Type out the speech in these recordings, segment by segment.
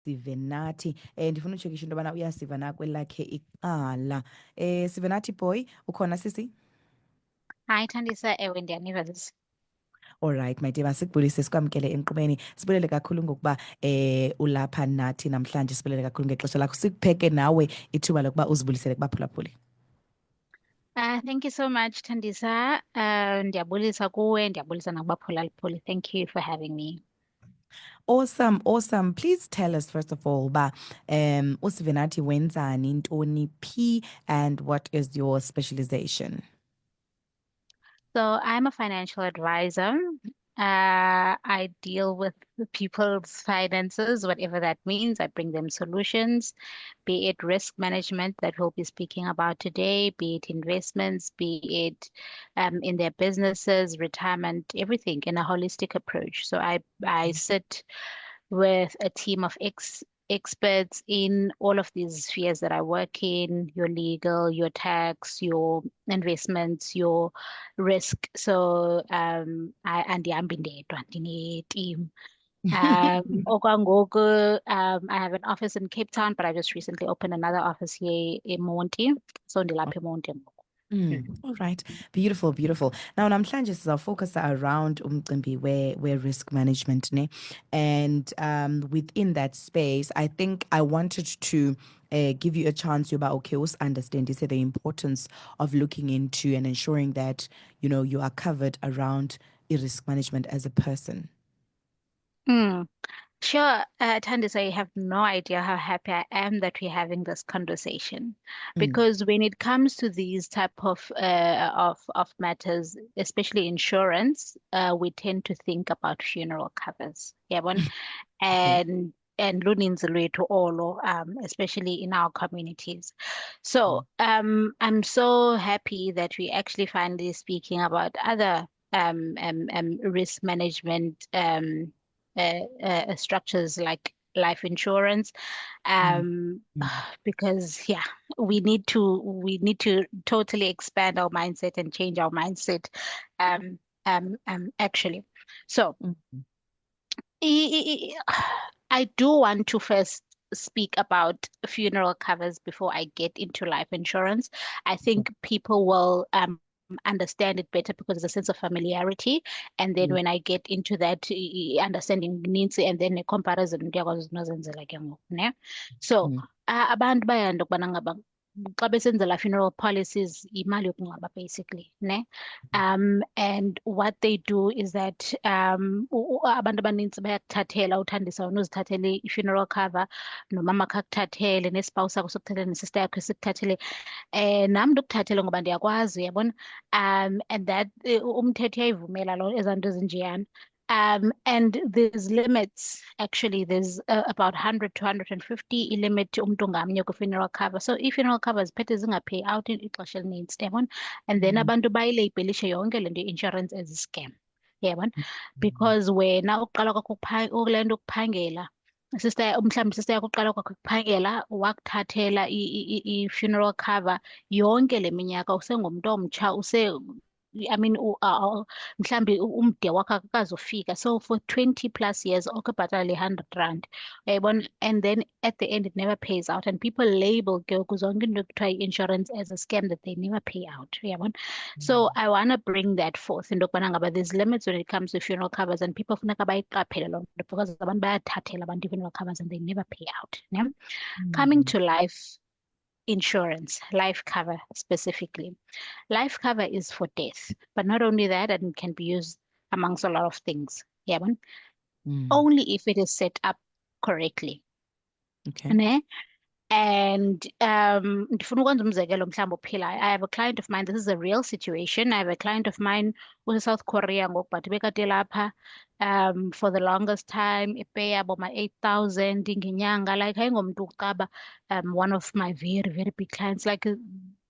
Sivenathi ndifuna utshekisha into yobana uyasiva na kwelakhe icala. Sivenathi boy, ukhona sisi? Hi, Thandisa. Ewe, ndiyaniva this. Alright my dear, masikubulise sikwamkele enkqubeni. Sibulele kakhulu ngokuba ulapha nathi namhlanje. Sibulele kakhulu ngexesha lakho. Sikupheke nawe ithuba lokuba uzibulisele kubaphulaphuli. Thank you so much, Thandisa. Ndiyabulisa kuwe, ndiyabulisa nakubaphulaphuli. Thank you for having me. Awesome, awesome. Please tell us first of all uba uSivenathi wenzani, ntoni phi, and what is your specialization? So I'm a financial advisor. I deal with people's finances, whatever that means. I bring them solutions, be it risk management that we'll be speaking about today, be it investments, be it in their businesses, retirement, everything in a holistic approach. So I sit with a team of experts in all of these spheres that I work in, your legal, your tax, your investments, your risk. So andihamba ndedwa ndine-team. Okwangoku, I have an office in Cape Town, but I just recently opened another office here in Monti. So ndilapha eMonti ngoku. All right. Beautiful, beautiful. Now, namhlanje focus around umcimbi where risk management ne, and within that space, I think I wanted to give you a chance to okay, understand the importance of looking into and ensuring that you are covered around risk management as a person. Mm. Sure, Tandis, I have no idea how happy I am that we're having this conversation, because when it comes to these type of matters, especially insurance, we tend to think about funeral covers. Yeah, one Okay. and luninzi lwethu olo, especially in our communities. So, I'm so happy that we actually finally speaking about other risk management structures like life insurance, because yeah, we need to totally expand our mindset and change our mindset, actually. So I do want to first speak about funeral covers before I get into life insurance. I think people will understand it better because there's a sense of familiarity. And then when I get into that understanding needs and then a comparison, ndiyakwazi nozenzela ke ngoku, ne? So abantu bayanda ukubana ngaba xa besenzela funeral policies imali yokungcwaba basically, ne? And what they do is that abantu abanintsi bayakuthathela, uThandisa wena uzithathele i-funeral cover, nomama akakuthathele, nespouse sakho sikuthathele, nesister yakho sikuthathele, nam ndikuthathele ngoba ndiyakwazi, uyabona. And that umthetho uyayivumela lo ezaa nto ezinjeyana. And there's limits, actually. There's about 100 to 150 limit umntu ngamnye kwi-funeral cover. So i-funeral cover ziphethe zinga-pay out ixesha elinintsi, yabona. And then abantu bayileyibelishe yonke le nto i-insurance as a-scam, yabona. Because wena uqala kwakho kule nto ukuphangela, mhlawumbi sister yakho uqala kwakho ukuphangela, wakuthathela i-funeral cover yonke le minyaka usengumntu omtsha, I mean, mhlambi umde wakho akakazufika. So for 20 plus years, okubhatala le R100, uyayibona, and then at the end it never pays out. And people label ke zonke into ekuthiwa i-insurance as a scam that they never pay out, uyabona. So I want to bring that forth into yokubana ngaba there's limits when it comes to funeral covers, and people funeka bayiqaphele loo nto because abantu bayathathela abantu i-funeral covers and they never pay out, ne? Coming to life insurance, life cover specifically. Life cover is for death, but not only that, and it can be used amongst a lot of things. Yeah, only if it is set up correctly. Okay. Ne? And ndifuna ukwenza umzekelo mhlawumbi ophilayo. I have a client of mine, this is a real situation. I have a client of mine use-South Korea ngoku, but bekade lapha for the longest time, epeya boma 8,000 ngenyanga. Like ayingomntu ucaba, one of my very, very big clients, like an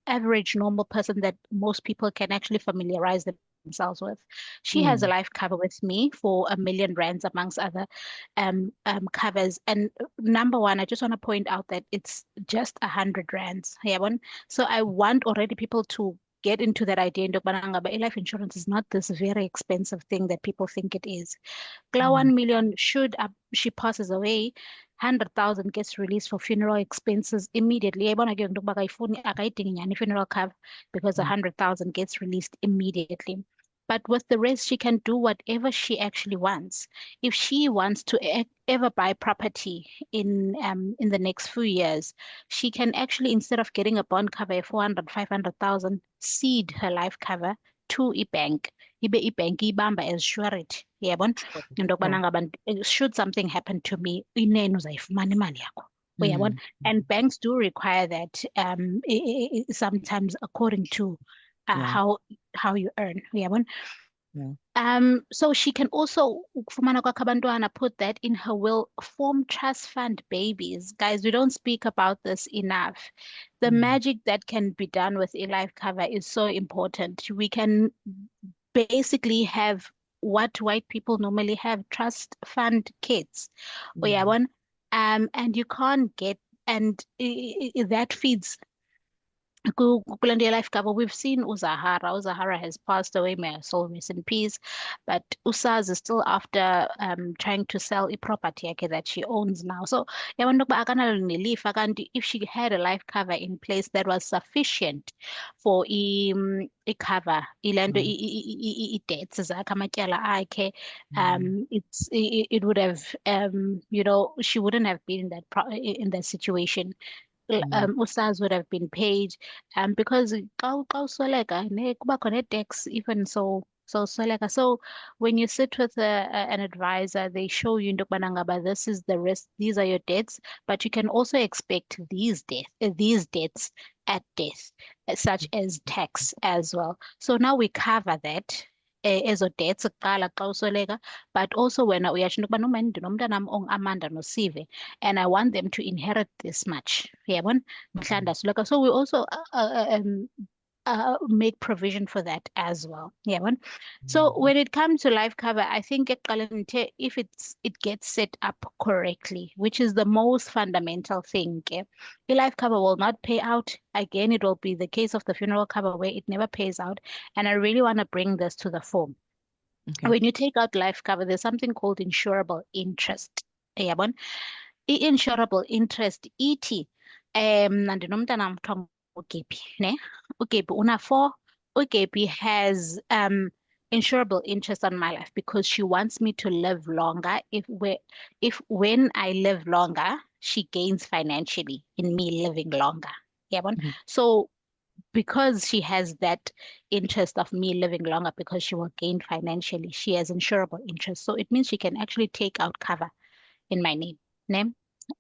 average normal person that most people can actually familiarize themselves with. She has a life cover with me for R1 million, amongst other covers. And number one, I just want to point out that it's just R100. Yeah, so I want already people to get into that idea into life insurance is not this very expensive thing that people think it is. 1 million, should she passes away, 100,000 gets released for funeral expenses immediately. Yayibona ke into yokuba akayidingi nyhani funeral cover because 100,000 gets released immediately. But with the rest, she can do whatever she actually wants. If she wants to ever buy property in the next few years, she can actually, instead of getting a bond cover of 400, 500,000, seed her life cover to a bank. Ibe ibank ibamba as surety. Yabona? Into Sure. yokubana ngaba should something happen to me, inene uzayifumana imali yakho. Uyabona? And banks do require that sometimes according to Yeah. how you earn. Uyabona? Yeah. So she can also ukufumana kwakhe abantwana, put that in her will, form trust fund babies. Guys, we don't speak about this enough. The magic that can be done with a life cover is so important. We can basically have what white people normally have, trust fund kids. Uyabona? And you can't get, and that feeds kule nto life cover. We've seen Uzahara. Uzahara has passed away, may her soul rest in peace. But Usaz is still after trying to sell a property yakhe that she owns now. So yabona ukuba akanalo nelifa, kanti if she had a life cover in place that was sufficient for i-cover ile nto i-debts zakhe, amatyala akhe, it would have she wouldn't have been in in that situation. Usaz would have been paid because xa usweleka kuba khona tax even so sweleka. So when you sit with an advisor, they show you into yokubana ngaba this is the risk, these are your debts, but you can also expect these debts at death, such as tax as well. So now we cover that ezo debts kuqala xa usweleka, but also wena uyatsho into yokuba noma ndinomntanam ongu-Amanda noSive and I want them to inherit this much. Yabona? Mhla ndasweleka. So we also make provision for that as well. Yeah. So when it comes to life cover, I think ekuqaleni if it gets set up correctly, which is the most fundamental thing, the life cover will not pay out. Again, it will be the case of the funeral cover where it never pays out. And I really want to bring this to the fore. Okay. When you take out life cover, there's something called insurable interest. Yabona? I-insurable interest ithi mna ndinomntana kuthiwa uGepi, ne? uGepi una-4. uGepi has insurable interest on my life because she wants me to live longer. If when I live longer, she gains financially in me living longer. Yabona? So because she has that interest of me living longer because she will gain financially, she has insurable interest. So it means she can actually take out cover in my name.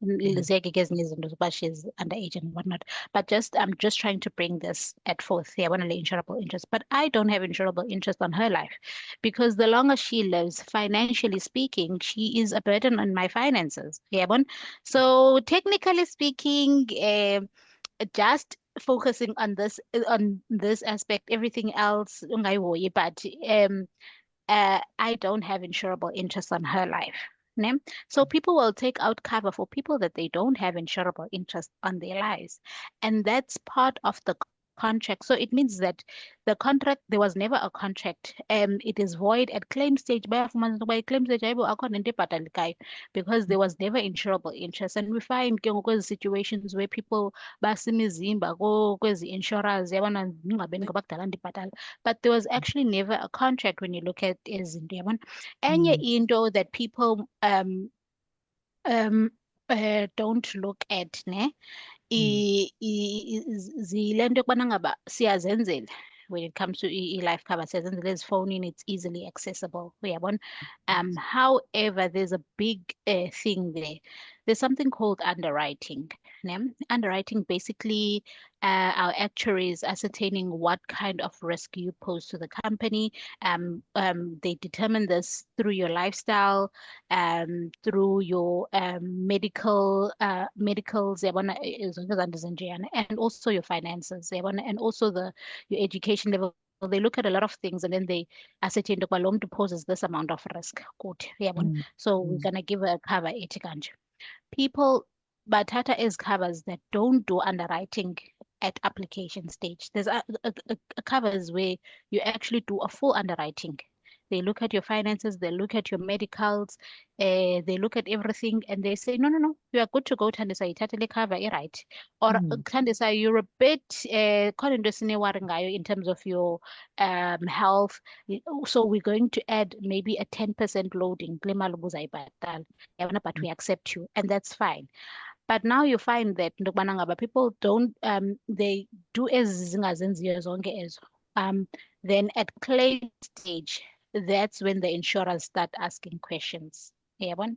Ziyeke ke ezinye izinto zokuba she's underage and whatnot. But I'm just trying to bring this at forth. Yeah, I want to lay insurable interest. But I don't have insurable interest on her life because the longer she lives, financially speaking, she is a burden on my finances. Yeah, so technically speaking, just focusing on this aspect, everything else, ungayihoyi, but I don't have insurable interest on her life. Ne? So people will take out cover for people that they don't have insurable interest on their lives. And that's part of the contract. So it means that the contract, there was never a contract. It is void at claim stage. Bayafumana ukuba claim stage ayibo akho nento ebhatalekayo because there was never insurable interest. And we find ke ngoku situations where people basimizimba kwezi insurers yabona ngingabeni ngoba kudala ndibhatala. But there was actually never a contract when you look at izinto yabona. Enye into that people don't look at ne zile nto yokubana ngaba siyazenzela when it comes to life cover, siyazenzela ezifowunini, it's easily accessible. Uyabona? However, there's a big thing there. There's something called underwriting. Ne? Underwriting basically our actuaries ascertaining what kind of risk you pose to the company. They determine this through your lifestyle, through your medicals, yabona, and also your finances, yabona, and also your education level. They look at a lot of things and then they ascertain that lo mntu poses this amount of risk. Good. Yabona. So we're gonna give a cover ethi kanje. People bathatha as covers that don't do underwriting at application stage. There's a covers where you actually do a full underwriting they look at your finances, they look at your medicals, they look at everything, and they say, no, you are good to go, Thandisa, ithathe le cover, right? Or Mm. Thandisa, you're a bit khona into esine-worry ngayo in terms of your health. So we're going to add maybe a 10% loading kule mali ubuzayibhatala. Yabona, but we accept you, and that's fine. But now you find that into yokubana ngaba people don't they do ezi zingazenziyo zonke ezo. Then at claim stage, that's when the insurers start asking questions. Yabona?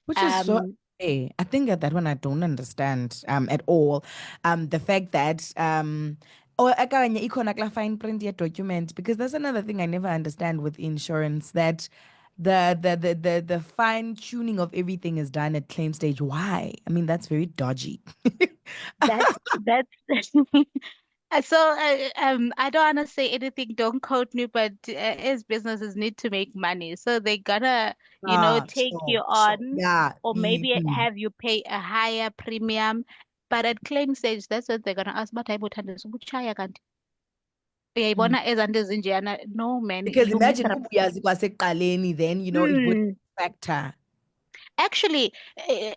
Which is so Um, I think that one I don't understand at all. The fact that or akanye ikhona kula fine print ye document, because that's another thing I never understand with insurance, that the fine tuning of everything is done at claim stage. Why? I mean, that's very dodgy. that's so I don't want to say anything, don't quote me, but as businesses need to make money, so they gotta, take you Sure. on, Yeah. or maybe Mhm. have you pay a higher premium. But at claim stage, that's what they're gonna ask. But I would ubuchaya kanti. Mm. Uyayibona ezanto ezinjeyana. No man, Because you imagine miserable. ubuyazi kwasekuqaleni, then it would factor. Actually,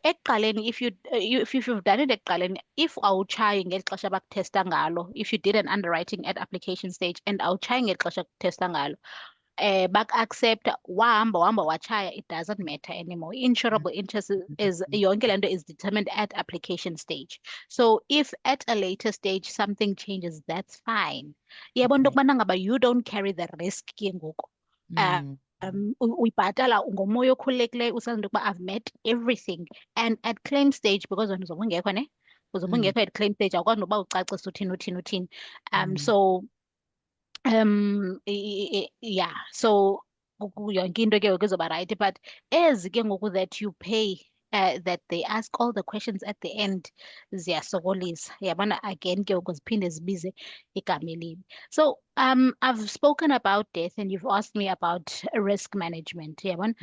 ekuqaleni, if you've done it ekuqaleni, if awutshayi ngeli xesha bakuthesta ngalo, if you did an underwriting at application stage and awutshayi ngeli xesha kuthesta ngalo, baku-accept, wahamba watshaya, it doesn't matter anymore. Insurable interest is yonke le nto is determined at application stage. So if at a later stage something changes, that's fine. Yabona into Okay. yokubana ngaba you don't carry the risk ke ngoku. Mm. Uyibhatala ngomoya okhululekileyo usazi into yokuba I've met everything. And at claim stage, because wena uzobe ungekho ne, uzobe Mm. ungekho at claim stage, awukwazi nokuba ucacise uthini. Mm. So yeah, so yonke into ke ngoku izoba right, but ezi ke ngoku that you pay, that they ask all the questions at the end, ziyasokolisa. Yabona, again ke ngoku ziphinde zibize igama elibi. So I've spoken about death and you've asked me about risk management. Yabona,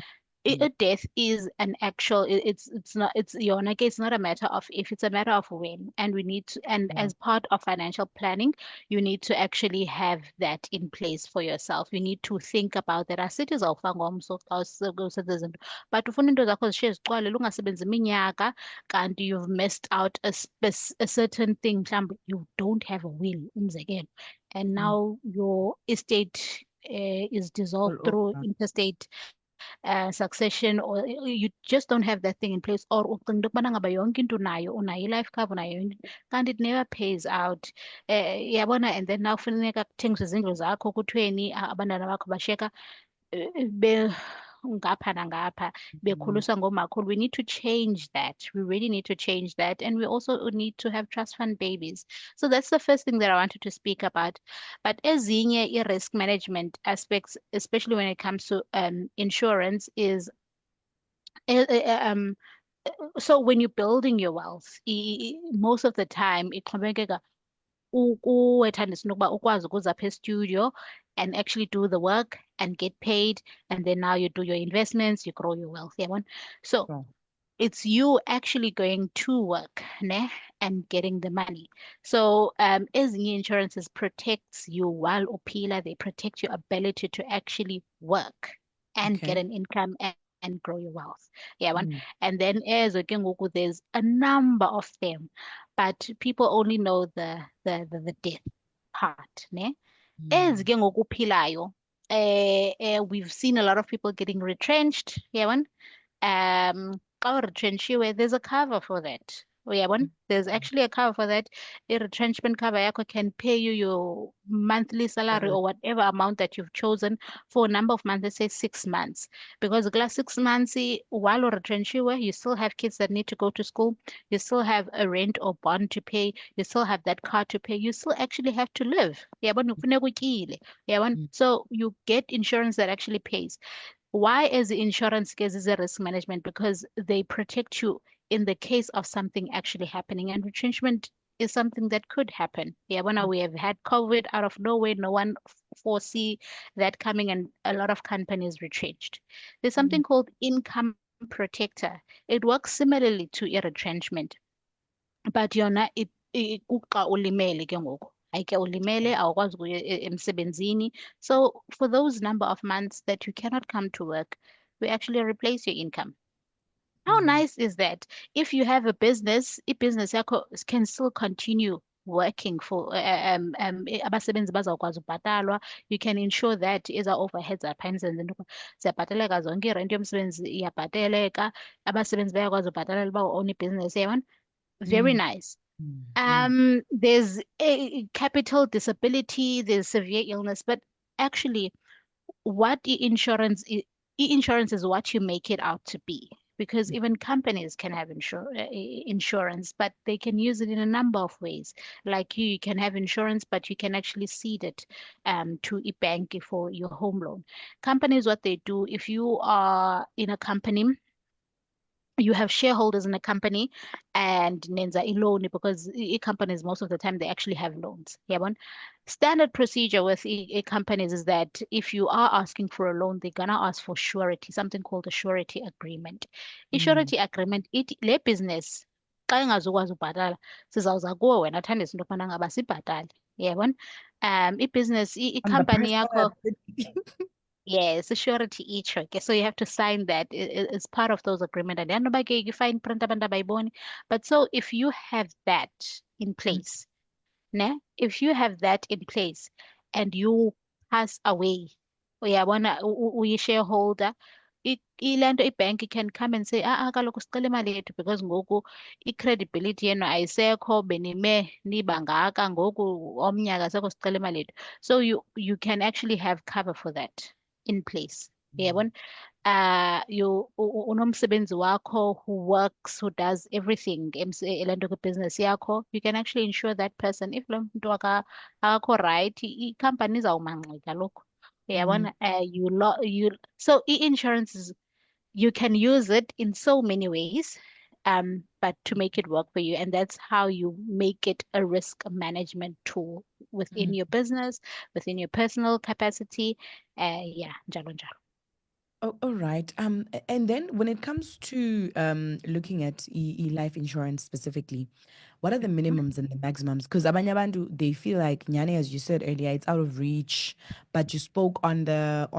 Mm. death is an actual, it's not, it's yona ke, it's not a matter of if, it's a matter of when. And we need to, and Yeah. as part of financial planning, you need to actually have that in place for yourself. You need to think about that. Asithi uzawufa ngomso xa usenza izinto, but ufuna into zakho zishiye zigcwale, ungasebenzi iminyaka kanti you've missed out a certain thing. Mhlawumbi you don't have a will, umzekelo, and Mm. now your estate is All dissolved through over. interstate succession, or you just don't have that thing in place, or ucinga into yokubana ngaba yonke into unayo i-life cover, unayo yonke into, kanti it never pays out. Yabona, and then now funeka kuthengiswe izindlu zakho, kuthiweni abantwana bakho bashiyeka be ngapha nangapha, Mm. bekhuliswa ngomakhulu. We need to change that. We really need to change that. And we also need to have trust fund babies. So that's the first thing that I wanted to speak about. But ezinye i-risk management aspects, especially when it comes to insurance, is uh, uh, um so when you're building your wealth, most of the time ixhomekeka kuwe Thandiswa ukuba ukwazi ukuza apha e-studio and actually do the work and get paid, and then now you do your investments, you grow your wealth, yabona. So Sure. it's you actually going to work, ne, and getting the money. So ezinye insurances protects you while uphila, they protect your ability to actually work and get Okay. an income and grow your wealth. Yeah, one. Mm. And then ezo ke ngoku, there's a number of them, but people only know the death part, ne? Ezi Mm. ke ngoku uphilayo, we've seen a lot of people getting retrenched, yeah, one. Xa uretrenchiwe, there's a cover for that. Uyabona? There's actually a cover for that. I-retrenchment cover yakho can pay you your monthly salary Sorry. or whatever amount that you've chosen for a number of months, let's say 6 months. Because the last 6 months, while uretrenchiwe, you still have kids that need to go to school. You still have a rent or bond to pay. You still have that car to pay. You still actually have to live. Uyabona? Kufuneka utyile. Uyabona? Mm. So you get insurance that actually pays. Why is insurance case is a risk management? Because they protect you in the case of something actually happening. And retrenchment is something that could happen. Yeah, when Mm. we have had COVID out of nowhere, no one foresee that coming, and a lot of companies retrenched. There's Mm. something called income protector. It works similarly to a retrenchment, but you're not it kuxa ulimele ke ngoku. ayike ulimele awukwazi ukuya emsebenzini. So for those number of months that you cannot come to work, we actually replace your income. How Mm. nice is that? If you have a business, business yakho can still continue working for abasebenzi bazawukwazi ubhatalwa. You can ensure that overheads are and ziyabhataleka zonke, irent yomsebenzi iyabhataleka, abasebenzi bayakwazi ubhatalela uba own ibhizinesi yabona. Very Mm. nice. Mm. Mm. There's a capital disability, there's severe illness, but actually what insurance is what you make it out to be, because even companies can have insurance, but they can use it in a number of ways. Like you can have insurance, but you can actually cede it to a bank for your home loan. Companies, what they do, if you are in a company, you have shareholders in a company and nenza loan, because companies most of the time they actually have loans. Yeah, standard procedure with companies is that if you are asking for a loan, they're gonna ask for surety, something called a surety agreement. Mm. I-surety agreement ithi le business xa ingazukwazi ubhatala sizawuza kuwe wena Thandisa into yokubana ngaba sibhatale. Yabona, ibhizinesi I'm the ikhampani personal yakho. Yes, a surety each. Okay, so you have to sign that. It's part of those agreement. And then you find print by bond. But so if you have that in place, ne? If you have that in place and you pass away, uyabona uyi-shareholder, ile nto ibhenki can come and say, kaloku sicela imali yethu because ngoku i-credibility yenu ayisekho, benime nibangaka, ngoku omnye akasekho, sicela imali yethu. So you can actually have cover for that in place. Uyabona? Unomsebenzi wakho who works, who does everything le nto kwibhizinesi yakho, you can actually insure that person. If lo mntu akakho right, ikhampani izawumangxika kaloku. Mm. Uyabona? So insurance is, you can use it in so many ways, but to make it work for you, and that's how you make it a risk management tool within Mm. your business, within your personal capacity. Yeah, njalo njalo. Oh, all right. And then when it comes to looking at life insurance specifically, what are the minimums and the maximums? Because abanye abantu, they feel like Nyane, as you said earlier, it's out of reach. But you spoke on the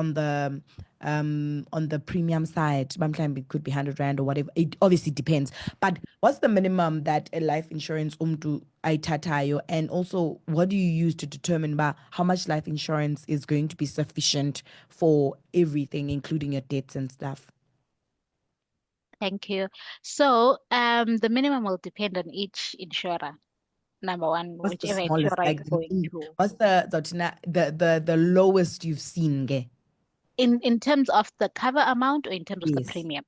premium side. Sometimes it could be 100 Rand or whatever. It obviously depends. But what's the minimum that a life insurance umtu aitatayo? And also, what do you use to determine how much life insurance is going to be sufficient for everything, including your debts and stuff? Thank you. So, the minimum will depend on each insurer. Number one, What's the whichever smallest, insurer like you're going to. what's the Zotina, the lowest you've seen? In terms of the cover amount or in terms of the Yes, premium?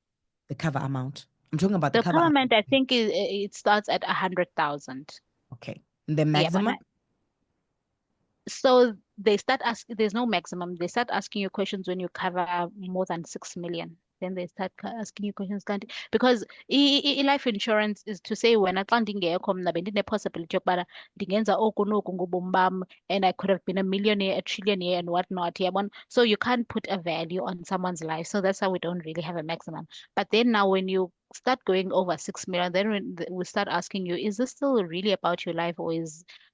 the cover amount. I'm talking about the The cover cover amount. amount, I think it starts at 100,000. Okay. And the Yeah, maximum? so they start asking, there's no maximum. They start asking you questions when you cover more than 6 million. Then they start asking you questions. Because life insurance is to say, when xa ndingekho mna bendine-possibility yokubana ndingenza oku noku ngobomi bam, and I could have been a millionaire, a trillionaire, and whatnot. Yeah, so you can't put a value on someone's life. So that's why we don't really have a maximum. But then now when you start going over 6 million, then we start asking you, is this still really about your life, or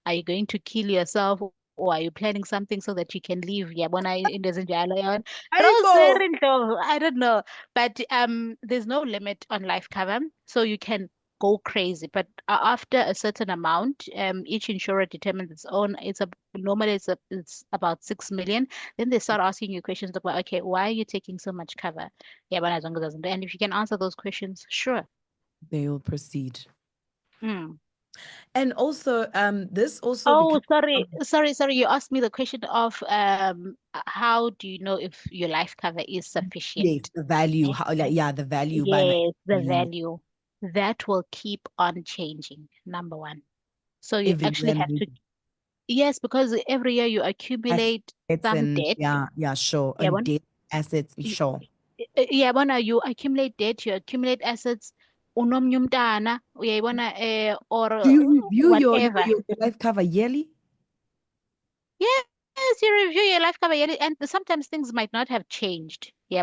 are you going to kill yourself? Or are you planning something so that you can leave? Yabona into ezinjalo, yabona. Those Aibo! very low. I don't know. But there's no limit on life cover. So you can go crazy. But after a certain amount, each insurer determines its own. Normally it's about 6 million. Then they start asking you questions about, okay, why are you taking so much cover? Yabona zonke zazinto. And if you can answer those questions, sure. They will proceed. Mm. And also, this also Oh, because sorry. You asked me the question of how do you know if your life cover is yes, sufficient? the value, Eh, how like yeah, the value by like Yes, the value value that will keep on changing, number one. So you every actually year have to, maybe. yes, because every year you accumulate Assets some and debt. yeah, sure. Yeah, And debt assets, sure. Uyabona, you accumulate debt, you accumulate assets, unomnye umntana, uyayibona, or Do you review whatever. your life cover yearly? Yes, you review your life cover yearly, and sometimes things might not have changed. Yeah,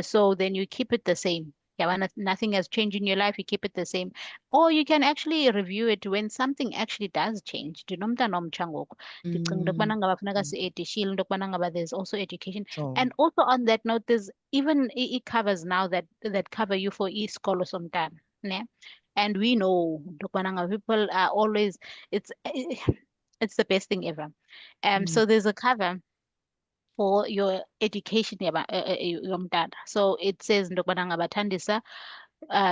so then you keep it the same. Yeah, when nothing has changed in your life, you keep it the same. Or you can actually review it when something actually does change. Ndinomntana omtsha ngoku. Ndicinga into yokubana Mm, ngaba funeka mm, si-edishile into yokubana ngaba there's also education. sure. And also on that note, there's even covers now that cover you for isikolo somntana. Ne? And we know into yokubana ngaba people are always it's it's the best thing ever. Mm, So there's a cover for your education yomntana. So it says into yokubana ngaba Thandisa,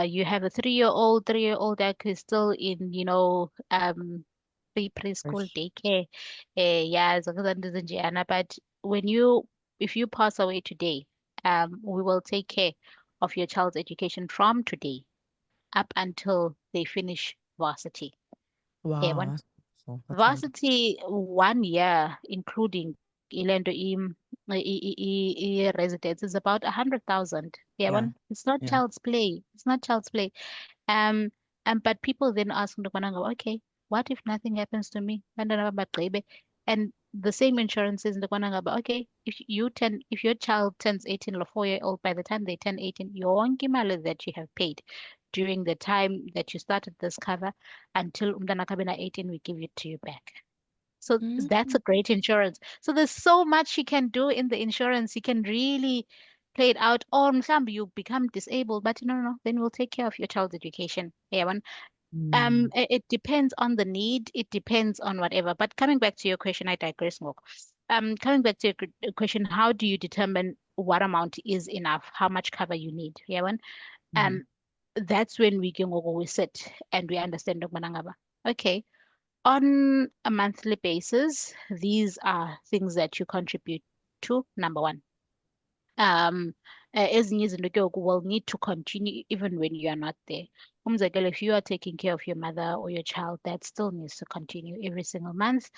you have a 3-year-old that is still in, preschool fresh. daycare. Yeah, zonke ezaa nto ezinjeyana. But if you pass away today, we will take care of your child's education from today up until they finish varsity. Yeah, Wow, that's wonderful. That's wonderful. varsity 1 year, including ilento residence, is about 100,000. Yeah, Yeah, it's not yeah. child's play. It's not child's play. Um, but people then ask Ndukwana, okay, what if nothing happens to me? Bandana bagqibe. And the same insurance says Ndukwana, okay, if your child turns 18 or 4-year-old, by the time they turn 18, your imali that you have paid during the time that you started this cover until umntana kabena 18, we give it to you back. So that's Mm. a great insurance. So there's so much you can do in the insurance. You can really play it out. Or mhlawumbi you become disabled, but no, then we'll take care of your child's education. Yeah, one. Mm. It depends on the need. It depends on whatever. But coming back to your question, I digress more. Coming back to your question, how do you determine what amount is enough? How much cover you need? Yeah, one. Mm. Um, that's when we sit and we understand. Okay, on a monthly basis, these are things that you contribute to, number one. Um, ezinye izinto ke ngoku will need to continue even when you are not there. Umzekelo, if you are taking care of your mother or your child, that still needs to continue every single month,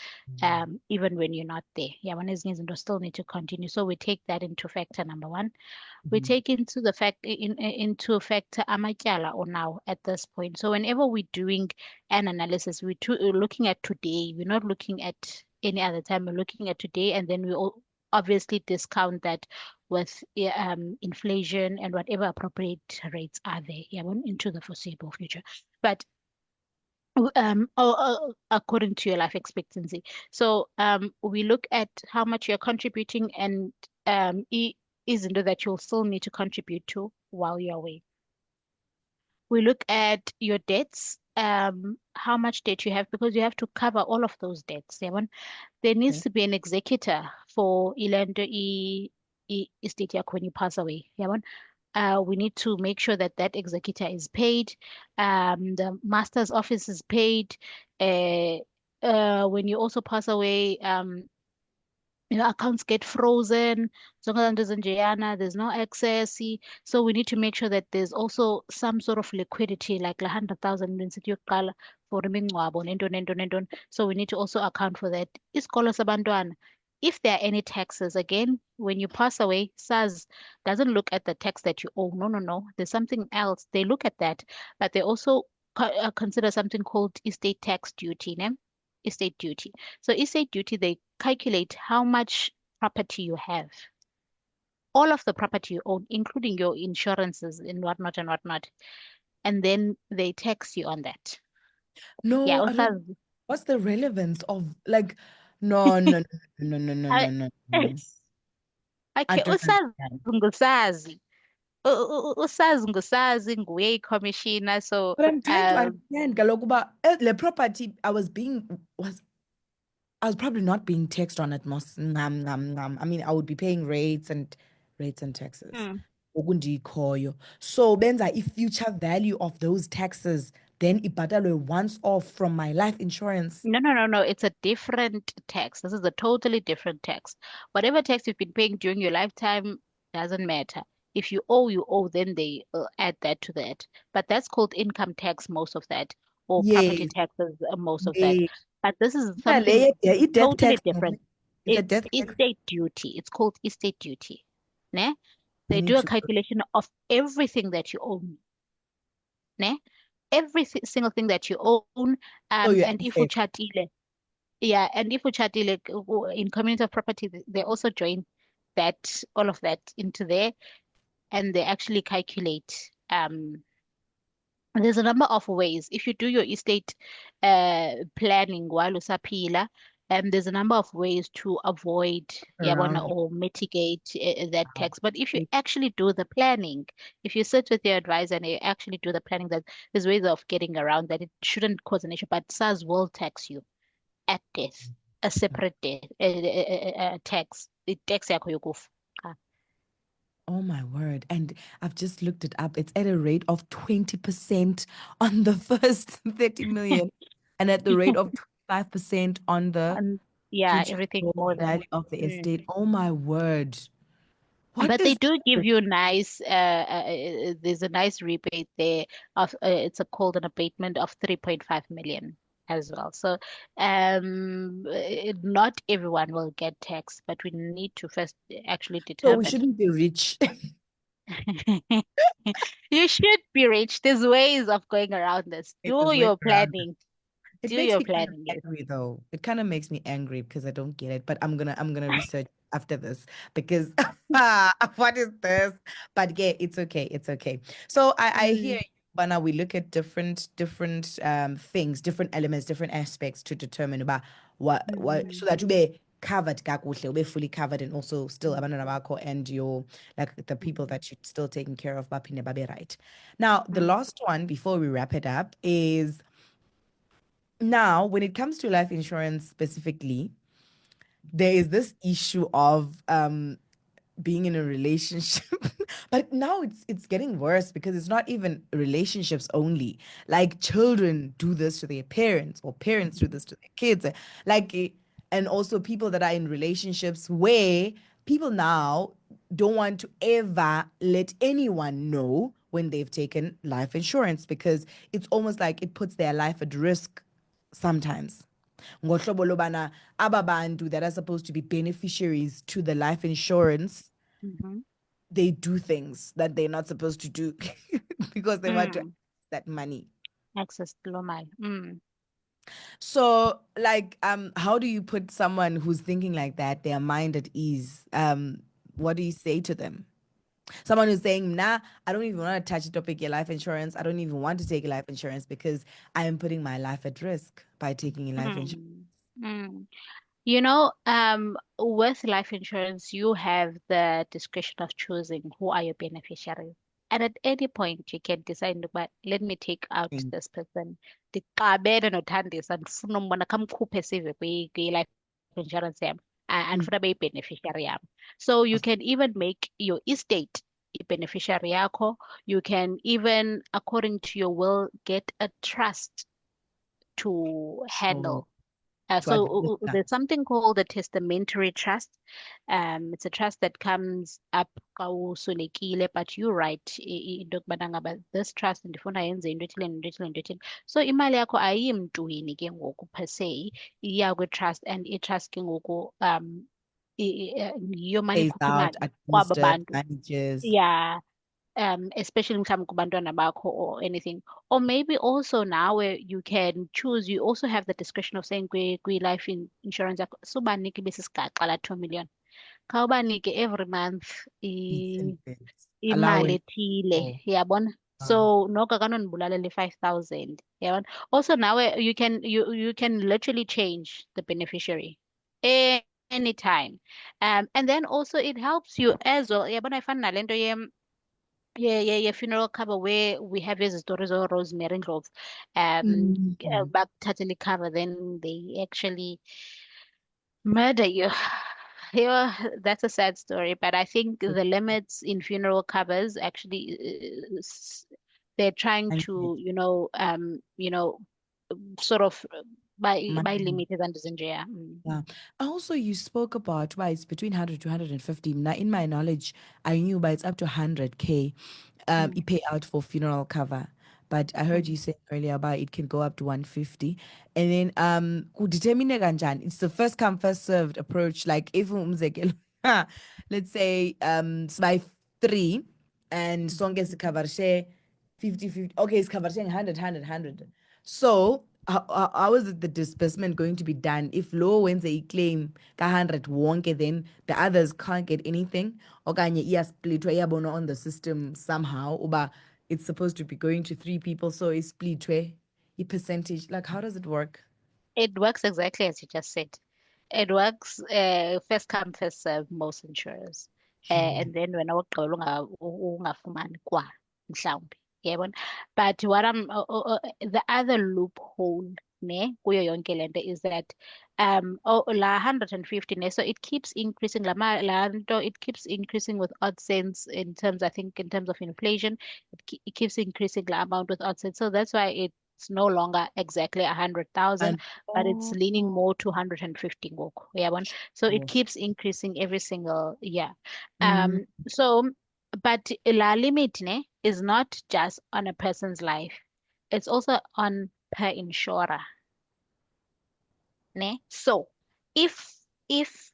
even when you're not there. Yeah, one ezinye izinto still need to continue. So we take that into factor, number one. We Mhm. take into factor amatyala or now at this point. So whenever we're doing an analysis, we're looking at today. We're not looking at any other time. We're looking at today, and then we all obviously discount that with inflation and whatever appropriate rates are there, yeah, into the foreseeable future. But according to your life expectancy. So we look at how much you're contributing and isn't it that you'll still need to contribute to while you're away. We look at your debts, how much debt you have, because you have to cover all of those debts. Yeah, there needs Okay. to be an executor for Ilando estate yakho when you pass away. Yeah, we need to make sure that that executor is paid, the master's office is paid. Uh, when you also pass away, your accounts get frozen. Zonke laa nto zinjeyana, there's no access. So we need to make sure that there's also some sort of liquidity, like la 100,000 ndisithi yokuqala for imingcwabo nento. So we need to also account for that. Isikolo sabantwana, if there are any taxes, again, when you pass away, SARS doesn't look at the tax that you owe. No. There's something else. They look at that, but they also consider something called estate tax duty, ne? Estate duty. So estate duty, they calculate how much property you have, all of the property you own, including your insurances and whatnot. And then they tax you on that. Yeah, No, I don't. also, What's the relevance of like? No, no, no, no, no, I, no, no, no. I okay, don't understand. usazi ngusazi nguye ikhomishina. So But I'm trying to understand, kaloku uba le property I was probably not being taxed on it most. I mean, I would be paying rates and taxes. mm, Okundikhoyo. So benza i-future value of those taxes, then ibhatalwe once off from my life insurance. no. It's a different tax. This is a totally different tax. Whatever tax you've been paying during your lifetime doesn't matter. If you owe, you owe, then they add that to that. But that's called income tax, most of that, or property Yes, taxes, most of that. yes. But this is Yeah, something i-death totally tax, different. it's a It's death tax. estate duty. It's called estate duty. Ne? I They need do a to. calculation of everything that you own. Ne? Every single thing that you own. So your And if assets. uchatile, yeah, and if uchatile in community of property, they also join that all of that into there, and they actually calculate. there's a number of ways. If you do your estate planning while usaphila, there's a number of ways to avoid yabona Around or mitigate that wow. tax. But if you actually do the planning, if you sit with your advisor and you actually do the planning, that there's ways of getting around that. It shouldn't cause an issue, but SARS will tax you at death, a separate death tax. The tax yakho yokufa. Oh my word. And I've just looked it up. It's at a rate of 20% on the first 30 million and at the rate of 25% on the And yeah, future everything more than. value of the Mm. estate. Oh my word. What But they is do give this? you nice, there's a nice rebate there of, called an abatement of 3.5 million as well. So, not everyone will get tax, but we need to first actually So we determine. shouldn't be rich. You should be rich. There's ways of going around this. It Do is way your around. planning. It Do makes your me kind of planning, yes. angry though. It kind of makes me angry because I don't get it. But I'm gonna research after this because what is this? But yeah, it's okay. It's okay. So I hear Mm, you, but now we look at different things, different elements, different aspects to determine about what mm, so that you be covered kakuhle, be fully covered and also still mm, abantwana bakho and your like the people mm, that you're still taking care of baphinde babe right. Now, the mm, last one before we wrap it up is now, when it comes to life insurance specifically, there is this issue of being in a relationship. But now it's getting worse because it's not even relationships only. Like children do this to their parents, or parents do this to their kids. Like, and also people that are in relationships where people now don't want to ever let anyone know when they've taken life insurance because it's almost like it puts their life at risk sometimes. Ngohlobo lobana aba bantu that are supposed to be beneficiaries to the life insurance, mhm, they do things that they're not supposed to do because they want to mm. access that money. Access to normal. Mm. So, like, how do you put someone who's thinking like that, their mind at ease? What do you say to them? Someone who's saying, nah, I don't even want to touch the topic of life insurance. I don't even want to take life insurance because I am putting my life at risk by taking life insurance. Mm. Mm. With life insurance, you have the discretion of choosing who are your beneficiaries. And at any point, you can decide, but let me take out this person. Ndixabene noThandisa, ndifuna umbona kamkhuphe sive kwi-life insurance yam, Mm. andifuna beyi-beneficiary yam. So you can even make your estate i-beneficiary yakho. You can even, according to your will, get a trust to So, handle. to administer. There's something called a testamentary trust. It's a trust that comes up kawuswelekile, but you write into yokubana ngaba this trust ndifuna yenze into ethile nento ethile nento ethile. So imali yakho ayimntwini ke ngoku per se, iya kwi-trust, and i-trust ke ngoku yiyo mane Pays ikhupha out, imali kwaba administers, bantu. manages. Yeah, especially mhlawumbe kubantwana bakho or anything. Or maybe also now where you can choose, you also have the discretion of saying kwi-life insurance yakho subanike ibesisigaxa la 2 million. Khawubanike every month Bits and bits. imali Allowance ethile, for yabona? uh, So noko akanondibulalela 5,000, yabona? Also now you can literally change the beneficiary anytime. And then also it helps you as well. Yabona ifana nale nto funeral cover where we have ezi stories of Rosemary Ndlovu. Mhm. Bakuthathela cover, then they actually murder you. Yeah, that's a sad story, but I think the limits in funeral covers actually they're trying And to, sort of by money. limit and zinja. Mm. Yeah. Also, you spoke about why it's between 100 to 150. Now, in my knowledge, I knew but it's up to 100K Mm. you pay out for funeral cover. But I heard you Mm. say earlier about it can go up to 150. And then kudetermine kanjani? It's the first come first served approach. Like if umzekelo, let's say by three and sonke sikhavar share 50-50. Okay, it's covered sharing 100. So how is it the disbursement going to be done if low wins a claim ka 100 wonke, then the others can't get anything? Okanye iya split iyabonwa on the system somehow uba it's supposed to be going to 3 people, so it's split way, a percentage. Like, how does it work? It works exactly as you just said. It works first come, first serve, most insurers. Gee. And then wena wogqibela ungafumani kwa mhlawumbi. Yabona? But what the other loophole ne kuyo yonke lento is that la 150 ne, so it keeps increasing la nto, it keeps increasing with odd cents in terms, I think, in terms of inflation. It keeps increasing the amount with odd cents. So that's why it's no longer exactly 100,000, And but it's oh, leaning more to 150 ngoku uyabona, so it oh, keeps increasing every single year. mm, So but la limit ne is not just on a person's life, it's also on per insurer ne. So if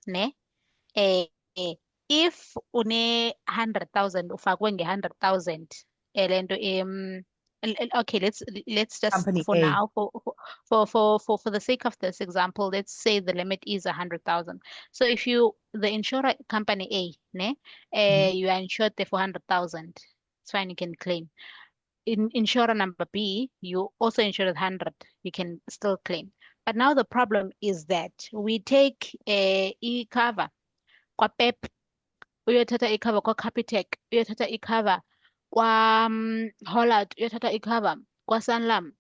ne eh, eh, if une 100,000 ufakwe nge 100,000 lento okay, let's just company for A. now for the sake of this example, let's say the limit is 100,000. So if you the insurer company A ne Mhm. you are insured there for 100,000, it's fine, you can claim. In insurer number B, you also insured 100, you can still claim. But now the problem is that we take a e-cover kwa-PEP, uyothatha ikhava kwa-Capitec, uyothatha ikhava kwa-Hollard, uyothatha ikhava kwa-Sanlam,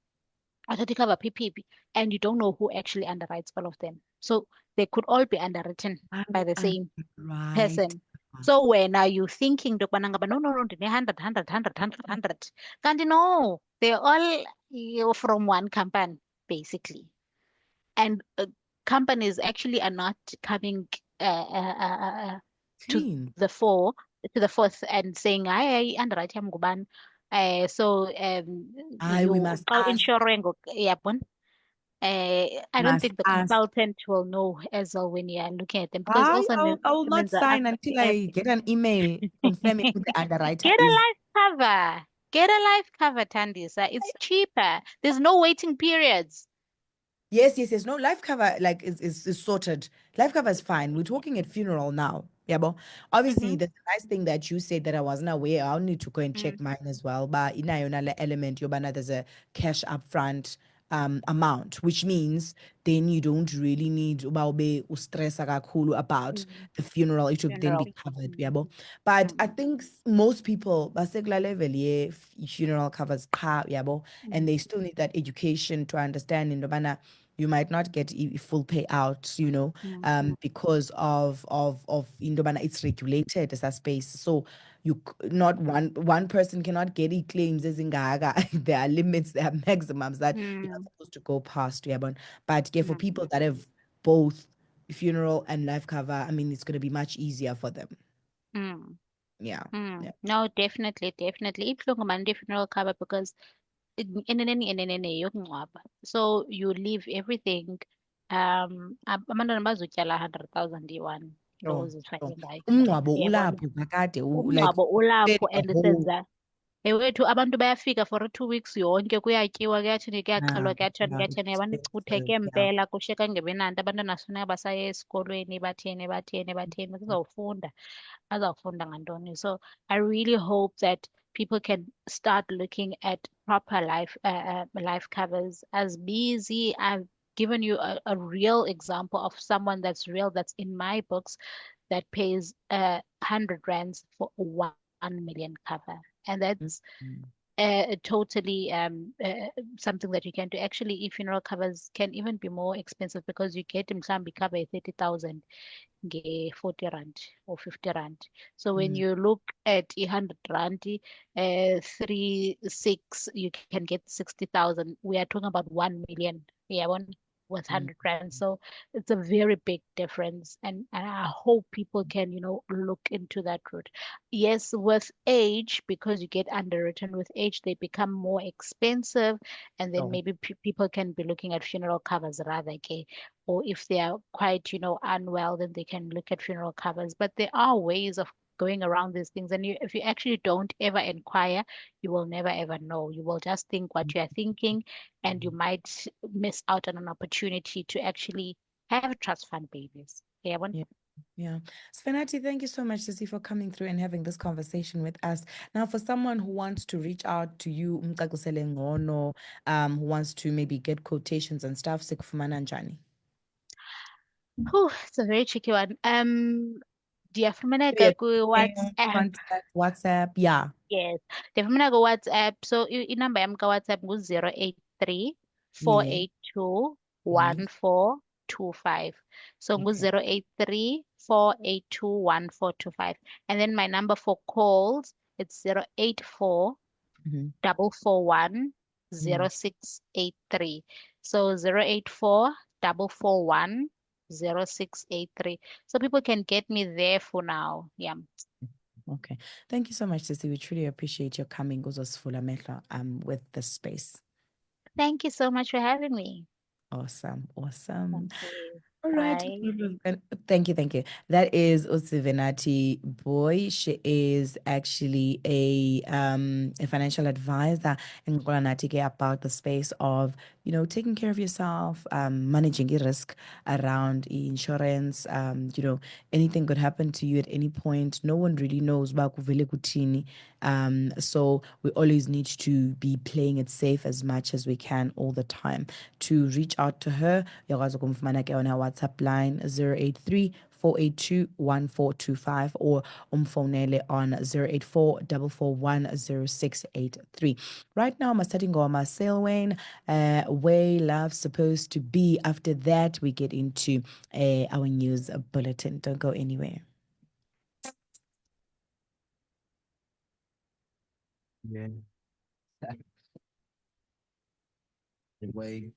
uyothatha ikhava PPP, and you don't know who actually underwrites all of them. So they could all be underwritten by the And same right. person. So when are you thinking no, ndine 100, 100, 100, 100, 100. Kanti no, they're all from one company, basically. And companies actually are not coming to Clean. the fore, to the fourth and saying, "Hi, underwrite yam ngubani." So We you must ask, insuring, yabon. I don't must think the ask. consultant will know as well when you are looking at them, because also I will not means the sign until app. I get an email confirming who the underwriter Get a is. life cover. Get a life cover, Tandisa. It's cheaper. There's no waiting periods. Yes, yes, yes. No, life cover like is sorted. Life cover is fine. We're talking at funeral now. Yeah, but obviously Mm-hmm. the nice thing that you said that I wasn't aware. I'll need to go and Mm, check mine as well. But in Iona element, Yobana, there's a cash upfront amount, which means then you don't really need uba stress about mm, the funeral. It would then funeral. be covered. Yeah, but I Mm, think most people basically level yeah, funeral covers yeah, and mm, they still need that education to understand in Yobana you might not get full payout, mm, because of Indobana, it's regulated as a space. So not one person cannot get claims as in Gaga. There are limits, there are maximums that you're not mm, supposed to go past. Yeah, but yeah, for mm, people that have both funeral and life cover, I mean, it's going to be much easier for them. mm, Yeah, yeah. No, definitely, definitely. Ibuhlungu man funeral cover because yokungcwaba. So you leave everything. Abantwana bazotyala 100,000 iyi-one. Oh, Those oh. zifake ngayo. Umngcwabo Uyabona? ulapho kakade like Umngcwabo said ulapho the and whole senza wethu abantu bayafika for 2 weeks yonke, kuyatyiwa, kuyathini, kuyaxhelwa, kuyathini, kuyathini, yabona icutheke yeah. mpela, kushiyeka kungebenanto. Abantwana funeka basaya esikolweni, bathini, bathini, bathini, kuzawufunda, bazawufunda ngantoni. So I really hope that people can start looking at proper life covers. As busy, I've given you a real example of someone that's real, that's in my books, that pays 100 rands for 1 million cover. And that's Mm. totally something that you can do. Actually, funeral covers can even be more expensive because you get mhlambi cover 30,000 nge 40 rand or 50 rand. So when Mm. you look at 100 rand, 3 6, you can get 60,000. We are talking about 1 million. Yeah, one with Mm. 100 rand. So it's a very big difference, and I hope people can look into that route. Yes, with age, because you get underwritten with age, they become more expensive, and then Oh. maybe people can be looking at funeral covers rather. Okay, or if they are quite unwell, then they can look at funeral covers. But there are ways of going around these things, and if you actually don't ever inquire, you will never ever know. You will just think what you are thinking, and you might miss out on an opportunity to actually have trust fund babies. Yeah, one. Yeah. Yeah. Svenati, thank you so much, Sissy, for coming through and having this conversation with us. Now, for someone who wants to reach out to you, Mcakusele Ngono, who wants to maybe get quotations and stuff, sikufumana njani? Whew, it's a very tricky one. Yeah. Ndiyafumaneka ku-WhatsApp. Contact, WhatsApp. Yeah. Yes. Ndiyafumaneka ku-WhatsApp. So inamba yami ka-WhatsApp ngu-083 Yeah. 482 Yes. 1425. So Okay. ngu-083 482 1425. And then my number for calls, it's 084 Mm-hmm. 441 Mm-hmm. 0683. So 084 441 0683. So people can get me there for now. Yeah. Okay. Thank you so much, Sissy. We truly appreciate your coming with this space. Thank you so much for having me. Awesome. Awesome. Thank you. All right. Bye. Thank you. Thank you. That is Usivenati Boy. She is actually a financial advisor in Kolanatike about the space of, taking care of yourself, managing your risk around insurance. Anything could happen to you at any point. No one really knows about kuvele kuthini. So we always need to be playing it safe as much as we can all the time. To reach out to her, uyakwazi ukumfumana ke on her WhatsApp line 083 482 1425 or umfonele on 084 441 0683. Right now, I'm starting on my Sail Wayne, way love's supposed to be. After that, we get into our news bulletin. Don't go anywhere. Yeah. The way